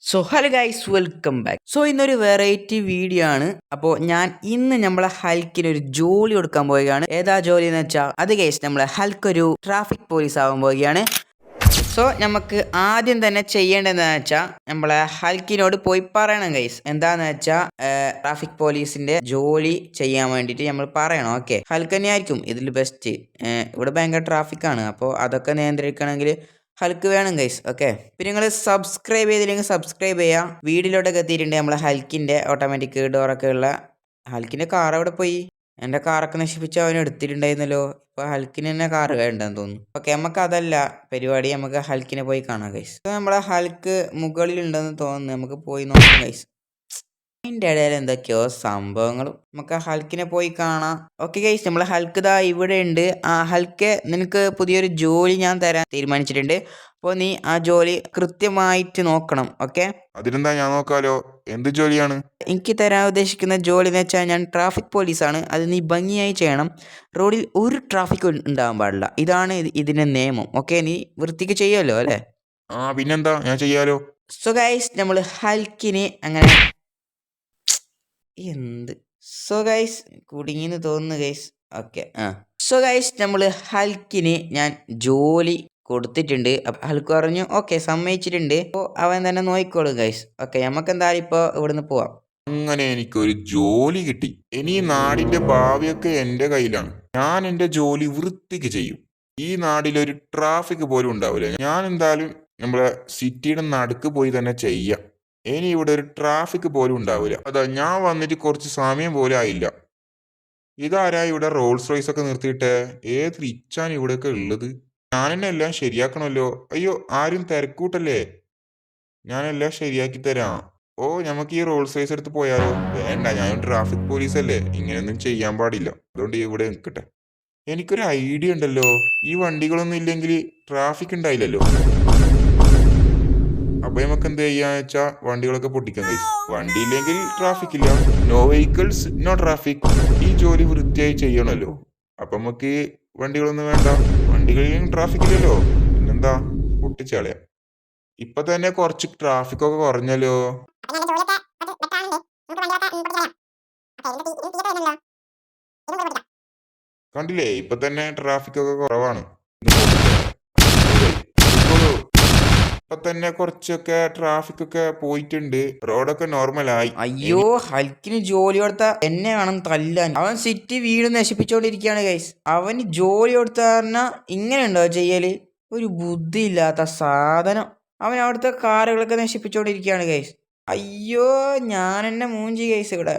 So hello guys, welcome back. So ഇന്നൊരു variety video ആണ്. അപ്പോൾ ഞാൻ ഇന്ന് നമ്മളെ ഹൽക്കിന് ഒരു ജോലി കൊടുക്കാൻ പോവുകയാണ്. ഏതാ ജോലി എന്ന് വെച്ചാൽ അത് ഗൈസ് നമ്മളെ ഹൽക്ക് ഒരു ട്രാഫിക് പോലീസ് ആവാൻ പോവുകയാണ്. സോ നമുക്ക് ആദ്യം തന്നെ ചെയ്യേണ്ടതെന്ന് വെച്ചാൽ നമ്മളെ ഹൽക്കിനോട് പോയി പറയണം ഗൈസ്. എന്താന്ന് വെച്ചാൽ ട്രാഫിക് പോലീസിന്റെ ജോലി ചെയ്യാൻ വേണ്ടിയിട്ട് നമ്മൾ പറയണം. ഓക്കെ, ഹൽക്ക് തന്നെ ആയിരിക്കും ഇതിൽ ബെസ്റ്റ്. ഇവിടെ ഭയങ്കര ട്രാഫിക് ആണ്, അപ്പോൾ അതൊക്കെ നിയന്ത്രിക്കണമെങ്കിൽ ഹൽക്ക് വേണം ഗൈസ്. ഓക്കെ, പിന്നെ നിങ്ങൾ സബ്സ്ക്രൈബ് ചെയ്തില്ലെങ്കിൽ സബ്സ്ക്രൈബ് ചെയ്യാം. വീഡിയോയിലോട്ടൊക്കെ എത്തിയിട്ടുണ്ട് നമ്മളെ ഹൽക്കിന്റെ ഓട്ടോമാറ്റിക് ഡോറൊക്കെ ഉള്ള. ഹൽക്കിന്റെ കാർ എവിടെ പോയി? എൻ്റെ കാറൊക്കെ നശിപ്പിച്ച് അവൻ എടുത്തിട്ടുണ്ടായിരുന്നല്ലോ. ഇപ്പൊ ഹൽക്കിന് തന്നെ കാറ് വേണ്ടെന്ന് തോന്നുന്നു. ഓക്കെ, നമുക്ക് അതല്ല പരിപാടി, നമുക്ക് ഹൽക്കിനെ പോയി കാണാം ഗൈസ്. നമ്മളെ ഹൽക്ക് മുകളിലുണ്ടെന്ന് തോന്നുന്നു, നമുക്ക് പോയി നോക്കാം ഗൈസ്. അതിൻ്റെ ഇടയിൽ എന്തൊക്കെയോ സംഭവങ്ങളും. നമുക്ക് ഹൽക്കിനെ പോയി കാണാം. ഓക്കെ ഗൈസ്, നമ്മളെ ഹൽക്ക് ദാ ഇവിടെ ഉണ്ട്. ഹൽക്ക്, നിനക്ക് പുതിയൊരു ജോലി ഞാൻ തരാൻ തീരുമാനിച്ചിട്ടുണ്ട്. അപ്പോൾ നീ ആ ജോലി കൃത്യമായിട്ട് നോക്കണം. ഓക്കെ, അതിനെന്താ, ഞാൻ നോക്കാലോ. എന്ത് ജോലിയാണ്? എനിക്ക് തരാൻ ഉദ്ദേശിക്കുന്ന ജോലി എന്ന് വെച്ചാൽ ഞാൻ ട്രാഫിക് പോലീസാണ്. അത് നീ ഭംഗിയായി ചെയ്യണം. റോഡിൽ ഒരു ട്രാഫിക് ഉണ്ടാകാൻ പാടില്ല. ഇതാണ് ഇതിൻ്റെ നിയമം. ഓക്കെ, നീ വൃത്തിക്ക് ചെയ്യുമല്ലോ അല്ലേ? പിന്നെന്താ, ഞാൻ ചെയ്യാലോ. സോ ഗൈസ്, നമ്മൾ ഹൽക്കിന് അങ്ങനെ എന്ത് സോ ഗൈസ് കുടുങ്ങിന്ന് തോന്നുന്നു ഗൈസ്. ഓക്കെ, സോ ഗൈസ്, നമ്മൾ ഹൽക്കിന് ഞാൻ ജോലി കൊടുത്തിട്ടുണ്ട്. ഹൽക്ക് പറഞ്ഞു ഓക്കെ, സമ്മതിച്ചിട്ടുണ്ട്. അപ്പോൾ അവൻ തന്നെ നോക്കിക്കോളും ഗൈസ്. ഓക്കെ, നമുക്ക് എന്തായാലും ഇപ്പോൾ ഇവിടുന്ന് പോവാം. അങ്ങനെ എനിക്കൊരു ജോലി കിട്ടി. ഇനി ഈ നാടിന്റെ ഭാവിയൊക്കെ എന്റെ കയ്യിലാണ്. ഞാൻ എന്റെ ജോലി വൃത്തിക്ക് ചെയ്യും. ഈ നാട്ടിലൊരു ട്രാഫിക് പോലും ഉണ്ടാവില്ല. ഞാൻ എന്തായാലും നമ്മളെ സിറ്റിയുടെ നടുക്ക് പോയി തന്നെ ചെയ്യാം. ഇനി ഇവിടെ ഒരു ട്രാഫിക് പോലും ഉണ്ടാവില്ല. അതാ, ഞാൻ വന്നിട്ട് കുറച്ച് സമയം പോലും ആയില്ല. ഇതാരാ ഇവിടെ റോൾസ് റോയ്സ് ഒക്കെ നിർത്തിയിട്ടെ? ഏത് റിച്ചാണ് ഇവിടെയൊക്കെ ഉള്ളത്? ഞാൻ തന്നെ എല്ലാം ശരിയാക്കണമല്ലോ. അയ്യോ, ആരും തിരക്കൂട്ടല്ലേ, ഞാനെല്ലാം ശരിയാക്കി തരാം. ഓ, നമുക്ക് ഈ റോൾസ് റോയ്സ് എടുത്ത് പോയാലോ? വേണ്ട, ഞാൻ ട്രാഫിക് പോലീസ് അല്ലേ, ഇങ്ങനെയൊന്നും ചെയ്യാൻ പാടില്ല. അതുകൊണ്ട് ഇവിടെ നിൽക്കട്ടെ. എനിക്കൊരു ഐഡിയ ഉണ്ടല്ലോ. ഈ വണ്ടികളൊന്നും ഇല്ലെങ്കിൽ ട്രാഫിക് ഉണ്ടായില്ലല്ലോ. അപ്പൊ നമുക്ക് എന്ത് ചെയ്യാന്ന് വെച്ചാ വണ്ടികളൊക്കെ പൊട്ടിക്കാൻ കഴിയും. വണ്ടി ഇല്ലെങ്കിൽ ട്രാഫിക് ഇല്ല. No vehicles no traffic. ഈ ജോലി വൃത്തിയായി ചെയ്യണല്ലോ. അപ്പൊ നമുക്ക് വണ്ടികളൊന്നും വേണ്ട. വണ്ടികളിലും ട്രാഫിക് ഇല്ലല്ലോ, പിന്നെന്താ, പൊട്ടിച്ചാളയാ. ഇപ്പൊ തന്നെ കുറച്ച് ട്രാഫിക് ഒക്കെ കുറഞ്ഞല്ലോ. കണ്ടില്ലേ, ഇപ്പൊ തന്നെ ട്രാഫിക് ഒക്കെ കുറവാണ്. ഇപ്പൊ തന്നെ കുറച്ചൊക്കെ ട്രാഫിക് ഒക്കെ പോയിട്ടുണ്ട്. റോഡൊക്കെ നോർമലായി. അയ്യോ, ഹൽക്കിന് ജോലി കൊടുത്ത എന്നെ വേണം തല്ലാൻ. അവൻ സിറ്റി വീട് നശിപ്പിച്ചോണ്ടിരിക്കുകയാണ് ഗൈസ്. അവന് ജോലി കൊടുത്ത പറഞ്ഞാ ഇങ്ങനെ ഉണ്ടോ ചെയ്യല്? ഒരു ബുദ്ധി ഇല്ലാത്ത സാധനം. അവൻ അവിടുത്തെ കാറുകളൊക്കെ നശിപ്പിച്ചോണ്ടിരിക്കുകയാണ് ഗൈസ്. അയ്യോ, ഞാൻ എന്നെ മൂഞ്ചി ഗൈസ് ഇവിടെ.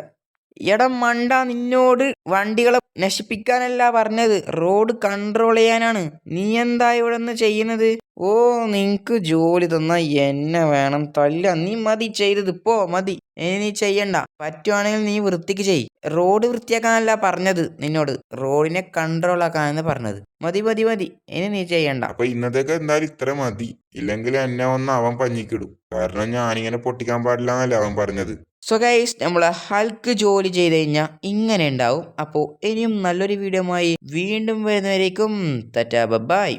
എടാ മണ്ട, നിന്നോട് വണ്ടികളെ നശിപ്പിക്കാനല്ല പറഞ്ഞത്, റോഡ് കൺട്രോൾ ചെയ്യാനാണ്. നീ എന്താ ഇവിടെ നിന്ന് ചെയ്യുന്നത്? ഓ, നിനക്ക് ജോലി തന്ന എന്നെ വേണം തല്ല. നീ മതി ചെയ്തത്, പോ മതി. ഇനി നീ ചെയ്യണ്ട. പറ്റുവാണെങ്കിൽ നീ വൃത്തിക്ക് ചെയ്. റോഡ് വൃത്തിയാക്കാനല്ല പറഞ്ഞത് നിന്നോട്, റോഡിനെ കൺട്രോൾ ആക്കാനെന്ന് പറഞ്ഞത്. മതി മതി മതി, ഇനി നീ ചെയ്യണ്ട. അപ്പൊ ഇന്നത്തേക്ക് എന്തായാലും ഇത്ര മതി. ഇല്ലെങ്കിൽ എന്നെ ഒന്ന് അവൻ പഞ്ഞിക്കിടും. കാരണം ഞാനിങ്ങനെ പൊട്ടിക്കാൻ പാടില്ല എന്നല്ലേ അവൻ പറഞ്ഞത്. സോ ഗൈസ്, നമ്മൾ ഹൽക്ക് ജോലി ചെയ്ത് കഴിഞ്ഞാൽ ഇങ്ങനെ ഉണ്ടാവും. അപ്പോൾ ഇനിയും നല്ലൊരു വീഡിയോ ആയി വീണ്ടും വരുന്നവരേക്കും ടാറ്റാ ബൈ.